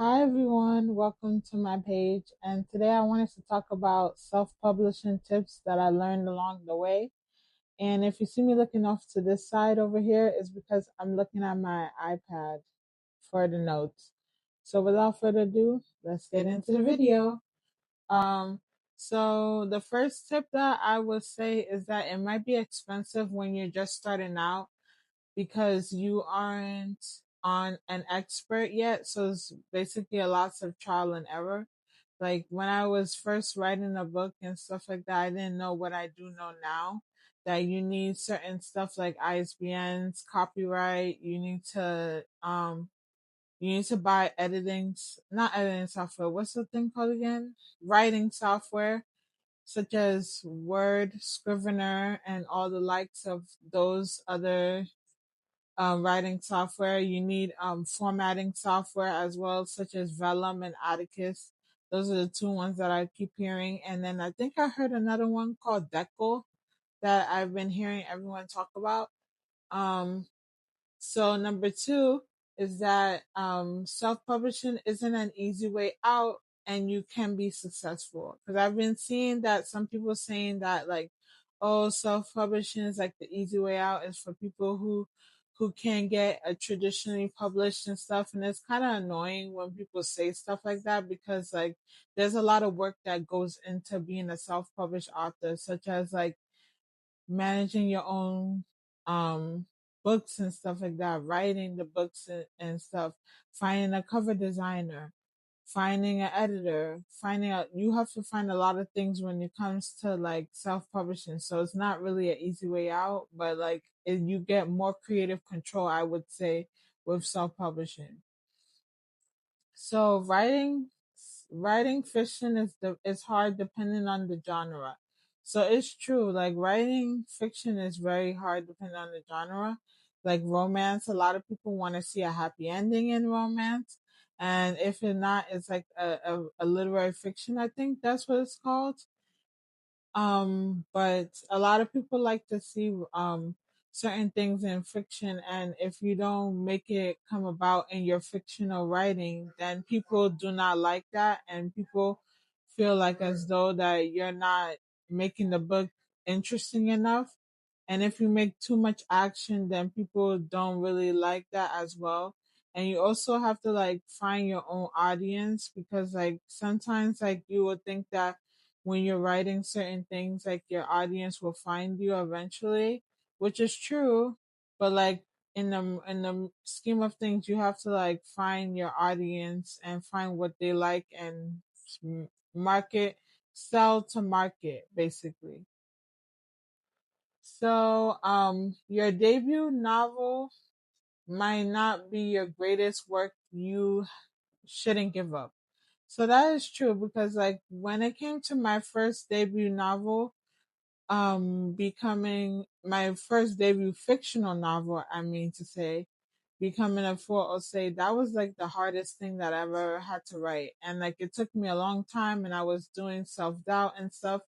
Hi everyone, welcome to my page. And today I wanted to talk about self-publishing tips that I learned along the way. And if you see me looking off to this side over here, it's because I'm looking at my iPad for the notes. So without further ado, let's get into the video. Um, so the first tip that I would say is that it might be expensive when you're just starting out because you aren't on an expert yet. So it's basically a lots of trial and error. Like when I was first writing a book and stuff like that, I didn't know what I do know now. That you need certain stuff like ISBNs, copyright. You need to buy not editing software. What's the thing called again? Writing software such as Word, Scrivener, and all the likes of those other writing software. You need formatting software as well, such as Vellum and Atticus. Those are the two ones that I keep hearing. And then I think I heard another one called Deco that I've been hearing everyone talk about. Um, so number two is that self-publishing isn't an easy way out and you can be successful. Because I've been seeing that some people saying that like, oh, self-publishing is like the easy way out is for people who can't get a traditionally published and stuff. And it's kind of annoying when people say stuff like that because like there's a lot of work that goes into being a self-published author, such as like managing your own books and stuff like that, writing the books and stuff, finding a cover designer, finding an editor, finding out you have to find a lot of things when it comes to like self-publishing. So it's not really an easy way out, but like you get more creative control, I would say, with self-publishing. So writing fiction is hard depending on the genre. So it's true, like writing fiction is very hard depending on the genre. Like romance, a lot of people want to see a happy ending in romance. And if it's not, it's like a literary fiction. I think that's what it's called. But a lot of people like to see certain things in fiction, and if you don't make it come about in your fictional writing, then people do not like that, and people feel like as though that you're not making the book interesting enough. And if you make too much action, then people don't really like that as well. And you also have to like find your own audience because like sometimes like you would think that when you're writing certain things, like your audience will find you eventually, which is true. But like in the scheme of things, you have to like find your audience and find what they like and market, sell to market, basically. So, your debut novel might not be your greatest work. You shouldn't give up. So that is true because like when it came to my first debut novel, becoming my first debut fictional novel, I mean to say, becoming a For Osei, that was like the hardest thing that I ever had to write. And like it took me a long time and I was doing self doubt and stuff.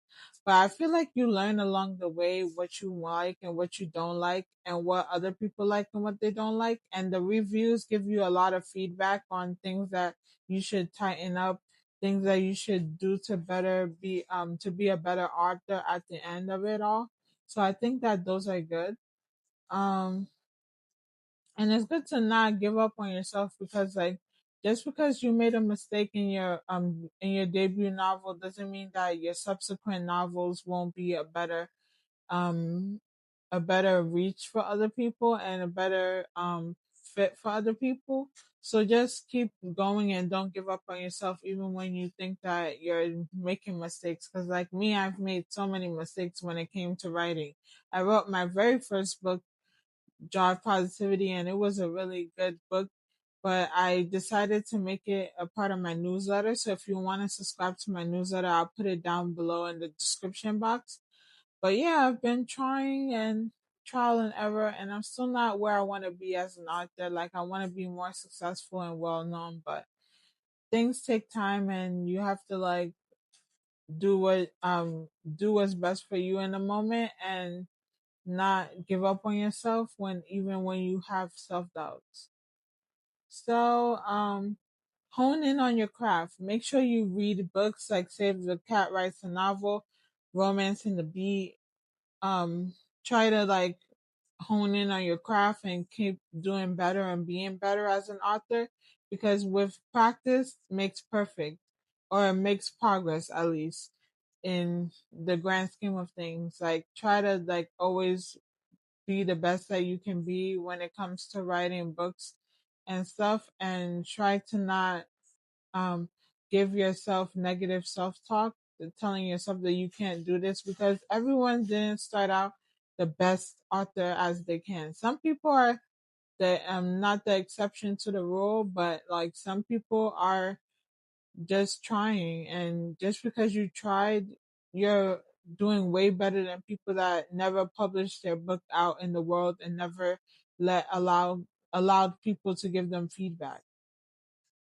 But I feel like you learn along the way what you like and what you don't like and what other people like and what they don't like. And the reviews give you a lot of feedback on things that you should tighten up, things that you should do to be a better author at the end of it all. So I think that those are good. Um and it's good to not give up on yourself because like just because you made a mistake in your debut novel doesn't mean that your subsequent novels won't be um a better reach for other people and a better fit for other people. So just keep going and don't give up on yourself even when you think that you're making mistakes. Cause like me, I've made so many mistakes when it came to writing. I wrote my very first book, Drive Positivity, and it was a really good book. But I decided to make it a part of my newsletter. So if you want to subscribe to my newsletter, I'll put it down below in the description box. But yeah, I've been trying and trial and error, and I'm still not where I want to be as an author. Like I want to be more successful and well known, but things take time, and you have to like do what's best for you in the moment, and not give up on yourself when even when you have self doubts. So hone in on your craft. Make sure you read books like Save the Cat Writes a Novel, Romance in the Bee. Try to like hone in on your craft and keep doing better and being better as an author, because with practice makes perfect, or makes progress at least, in the grand scheme of things. Like try to like always be the best that you can be when it comes to writing books and stuff, and try to not um give yourself negative self-talk, telling yourself that you can't do this, because everyone didn't start out the best author as they can. Some people are the not the exception to the rule, but like some people are just trying, and just because you tried, you're doing way better than people that never published their book out in the world and never let allowed people to give them feedback.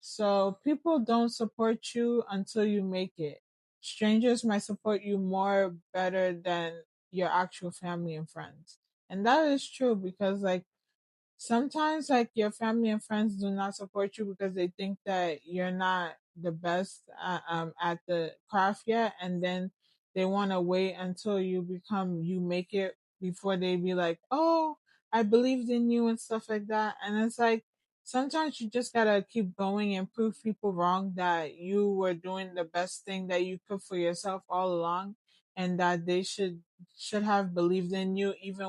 So people don't support you until you make it. Strangers might support you more better than your actual family and friends. And that is true, because like sometimes like your family and friends do not support you because they think that you're not the best at the craft yet, and then they want to wait until you make it before they be like, oh, I believed in you and stuff like that. And it's like sometimes you just gotta keep going and prove people wrong that you were doing the best thing that you could for yourself all along, and that they should have believed in you even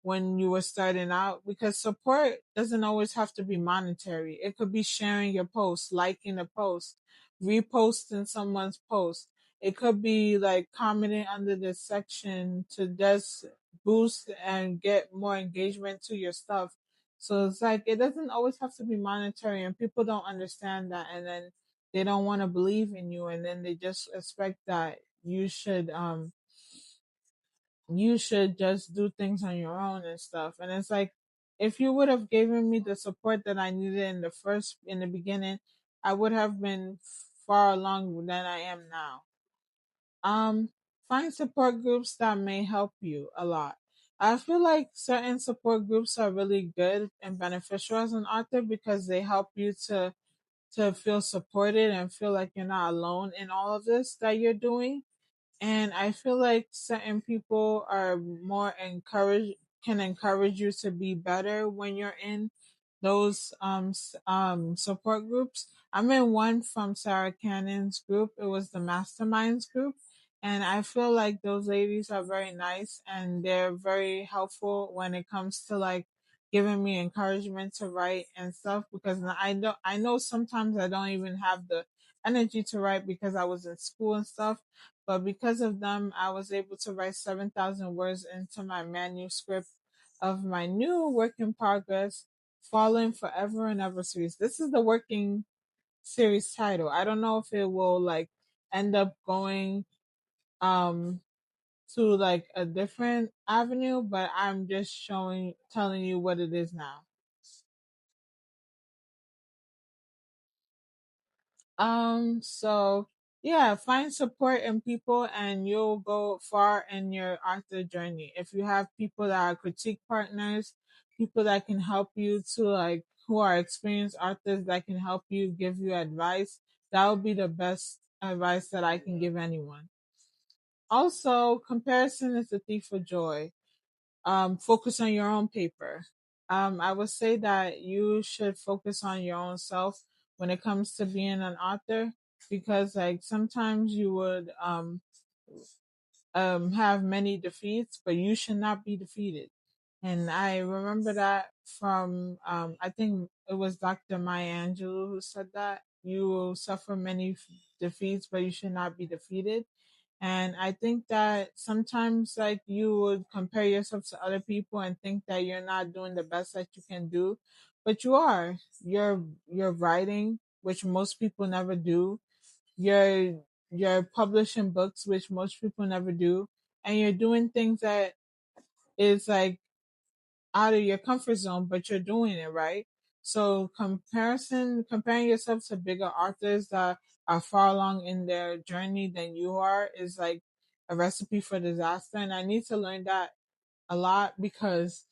when you were starting out, because support doesn't always have to be monetary. It could be sharing your post, liking a post, reposting someone's post. It could be like commenting under the section to just boost and get more engagement to your stuff. So it's like it doesn't always have to be monetary, and people don't understand that, and then they don't want to believe in you, and then they just expect that you should just do things on your own and stuff. And it's like, if you would have given me the support that I needed in the beginning, I would have been far along than I am now. Um, find support groups that may help you a lot. I feel like certain support groups are really good and beneficial as an author, because they help you to feel supported and feel like you're not alone in all of this that you're doing. And I feel like certain people are more encourage can encourage you to be better when you're in those support groups. I'm in one from Sarah Cannon's group. It was the Masterminds group, and I feel like those ladies are very nice and they're very helpful when it comes to like giving me encouragement to write and stuff, because I know sometimes I don't even have the energy to write because I was in school and stuff, but because of them, I was able to write 7,000 words into my manuscript of my new work in progress, Falling Forever and Ever series. This is the working series title. I don't know if it will like end up going um to like a different avenue, but I'm just telling you what it is now. So yeah, find support in people and you'll go far in your author journey. If you have people that are critique partners, people that can help you to like who are experienced authors that can help you give you advice, that would be the best advice that I can give anyone. Also, comparison is the thief of joy. Focus on your own paper. I would say that you should focus on your own self when it comes to being an author, because like sometimes you would have many defeats, but you should not be defeated. And I remember that from I think it was Dr. Maya Angelou who said that you will suffer many defeats, but you should not be defeated. And I think that sometimes like you would compare yourself to other people and think that you're not doing the best that you can do, but you are. You're writing, which most people never do. You're publishing books, which most people never do, and you're doing things that is like out of your comfort zone, but you're doing it right. So comparing yourself to bigger authors that are far along in their journey than you are is like a recipe for disaster. And I need to learn that a lot, because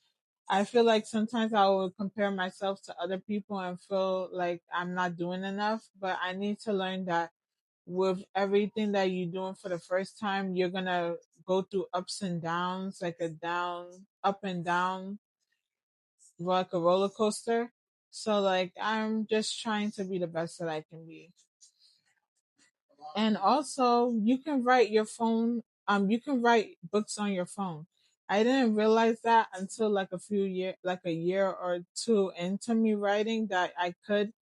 I feel like sometimes I will compare myself to other people and feel like I'm not doing enough, but I need to learn that with everything that you're doing for the first time, you're gonna go through ups and downs, like a down, up and down, like a roller coaster. So like I'm just trying to be the best that I can be. And also you can write your phone, you can write books on your phone. I didn't realize that until like a year or two into me writing that I could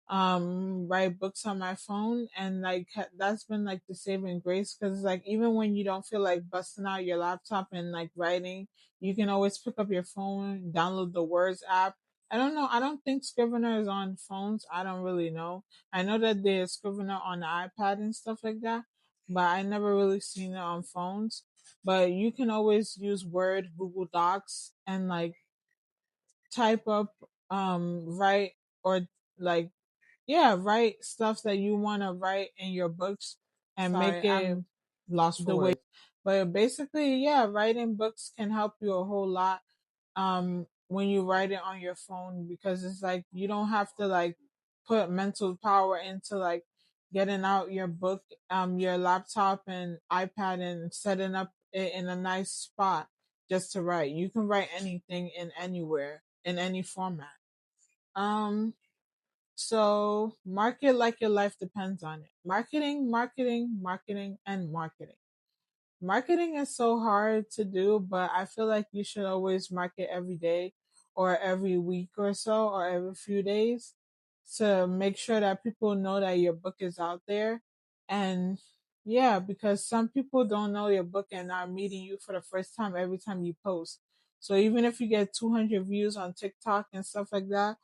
write books on my phone, and like that's been like the saving grace, because like even when you don't feel like busting out your laptop and like writing, you can always pick up your phone, download the words app. I don't know, I don't think Scrivener is on phones, I don't really know. I know that there's Scrivener on the iPad and stuff like that, but I never really seen it on phones. But you can always use Word, Google Docs, and like type up, write, or like, yeah, write stuff that you want to write in your books and make Sorry, it I'm lost for the way. words. But basically, yeah, writing books can help you a whole lot when you write it on your phone, because it's like you don't have to like put mental power into like getting out your book, your laptop and iPad and setting up it in a nice spot just to write. You can write anything in anywhere in any format. Um so market like your life depends on it. Marketing, marketing, marketing, and marketing. Marketing is so hard to do, but I feel like you should always market every day or every week or so or every few days to make sure that people know that your book is out there. And yeah, because some people don't know your book and are meeting you for the first time every time you post. So even if you get 200 views on TikTok and stuff like that,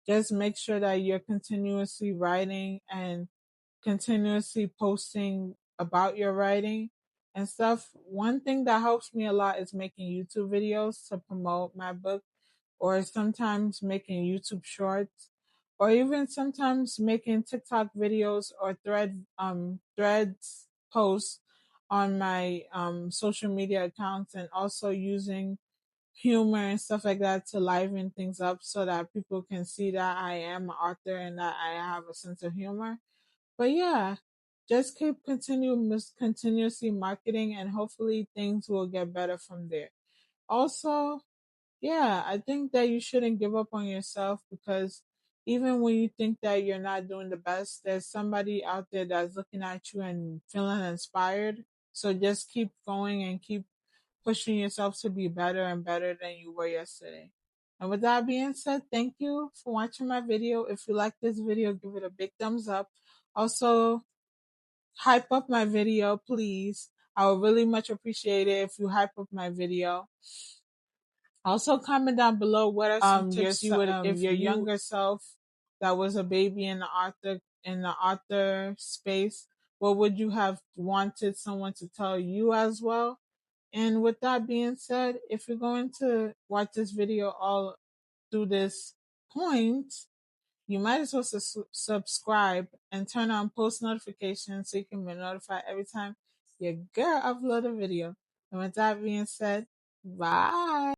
just make sure that you're continuously writing and continuously posting about your writing and stuff. One thing that helps me a lot is making YouTube videos to promote my book, or sometimes making YouTube shorts, or even sometimes making TikTok videos or threads posts on my social media accounts, and also using humor and stuff like that to liven things up so that people can see that I am an author and that I have a sense of humor. But yeah, just keep continuously marketing, and hopefully things will get better from there. Also, yeah, I think that you shouldn't give up on yourself, because even when you think that you're not doing the best, there's somebody out there that's looking at you and feeling inspired. So just keep going and keep pushing yourself to be better and better than you were yesterday. And with that being said, thank you for watching my video. If you like this video, give it a big thumbs up. Also, hype up my video, please. I would really much appreciate it if you hype up my video. Also, comment down below what are some tips you would, if your younger self that was a baby in the author space, what would you have wanted someone to tell you as well? And with that being said, if you're going to watch this video all through this point, you might as well subscribe and turn on post notifications so you can be notified every time your girl upload a video. And with that being said, bye.